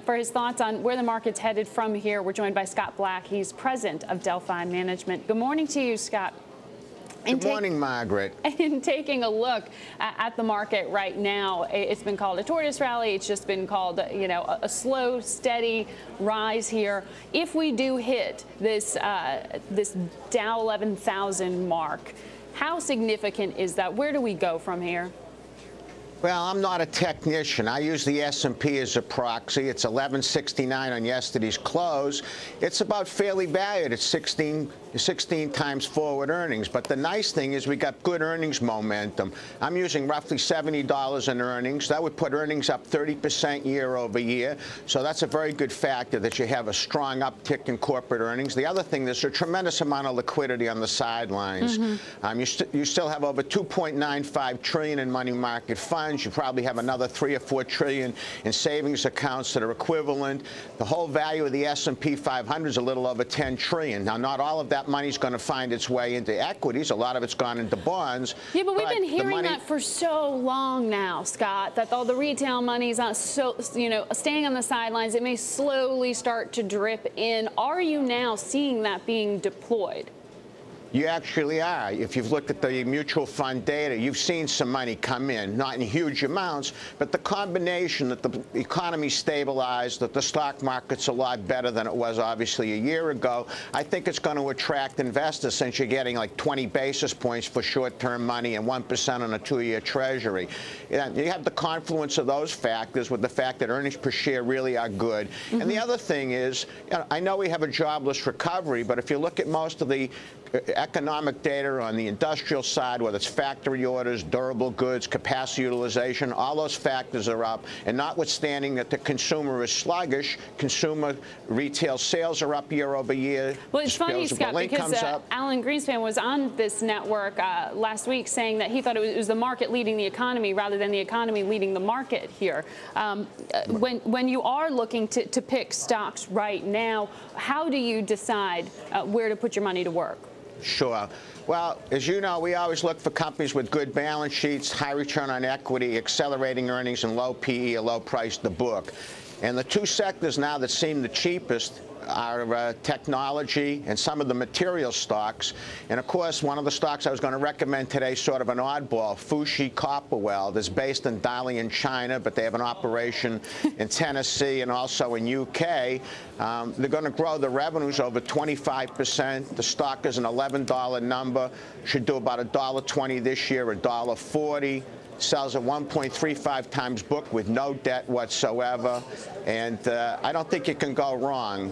for his thoughts on where the market's headed from here. We're joined by Scott Black. He's president of Delphi Management. Good morning to you, Scott. Good morning, Margaret. In taking a look at the market right now, it's been called a tortoise rally. It's just been called, a slow, steady rise here. If we do hit this this Dow 11,000 mark, how significant is that? Where do we go from here? Well, I'm not a technician. I use the S&P as a proxy. It's 1169 on yesterday's close. It's about fairly valued. It's 16 times forward earnings. But the nice thing is we got good earnings momentum. I'm using roughly $70 in earnings. That would put earnings up 30% year over year. So that's a very good factor that you have a strong uptick in corporate earnings. The other thing, there's a tremendous amount of liquidity on the sidelines. You still have over $2.95 trillion in money market funds. You probably have another $3 or $4 trillion in savings accounts that are equivalent. The whole value of the S&P 500 is a little over $10 trillion. Now, not all of that money is going to find its way into equities. A lot of it's gone into bonds. Yeah, but we've been hearing that for so long now, Scott, that all the retail money is not staying on the sidelines. It may slowly start to drip in. Are you now seeing that being deployed? You actually are. If you've looked at the mutual fund data, you've seen some money come in, not in huge amounts, but the combination that the economy stabilized, that the stock market's a lot better than it was obviously a year ago, I think it's going to attract investors since you're getting like 20 basis points for short-term money and 1% on a 2-year treasury. And you have the confluence of those factors with the fact that earnings per share really are good. And the other thing is, I know we have a jobless recovery, but if you look at most of the economic data on the industrial side, whether it's factory orders, durable goods, capacity utilization, all those factors are up. And notwithstanding that the consumer is sluggish, consumer retail sales are up year over year. Well, it's funny, Scott, because Alan Greenspan was on this network last week saying that he thought it was the market leading the economy rather than the economy leading the market here. When you are looking to pick stocks right now, how do you decide where to put your money to work? Sure. Well, as you know, we always look for companies with good balance sheets, high return on equity, accelerating earnings, and low PE or low price to book. And the two sectors now that seem the cheapest are technology and some of the material stocks. And of course, one of the stocks I was going to recommend today, sort of an oddball, Fushi Copperweld, is based in Dalian, China, but they have an operation in Tennessee and also in UK. They're going to grow the revenues over 25%. The stock is an $11 number, should do about $1.20 this year, $1.40. Sells at 1.35 times book with no debt whatsoever. And I don't think you can go wrong.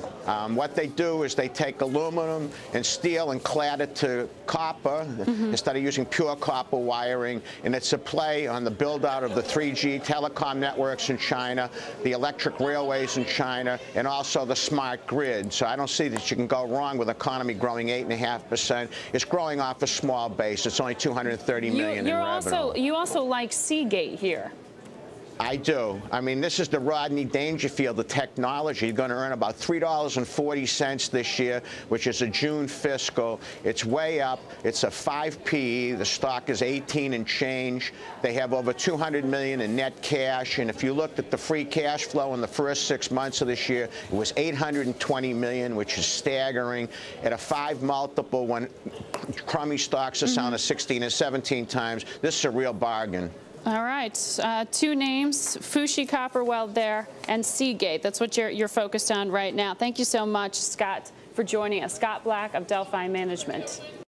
What they do is they take aluminum and steel and clad it to copper instead of using pure copper wiring. And it's a play on the build-out of the 3G telecom networks in China, the electric railways in China, and also the smart grid. So I don't see that you can go wrong with the economy growing 8.5%. It's growing off a small base. It's only $230 million in revenue. You also like Seagate here. I do. I mean, this is the Rodney Dangerfield of technology. You're going to earn about $3.40 this year, which is a June fiscal. It's way up. It's a 5 PE. The stock is 18 and change. They have over $200 million in net cash. And if you looked at the free cash flow in the first 6 months of this year, it was $820 million, which is staggering. At a 5 multiple, when crummy stocks are selling at 16 and 17 times, this is a real bargain. All right, two names, Fushi Copperweld there and Seagate. That's what you're focused on right now. Thank you so much, Scott, for joining us. Scott Black of Delphi Management.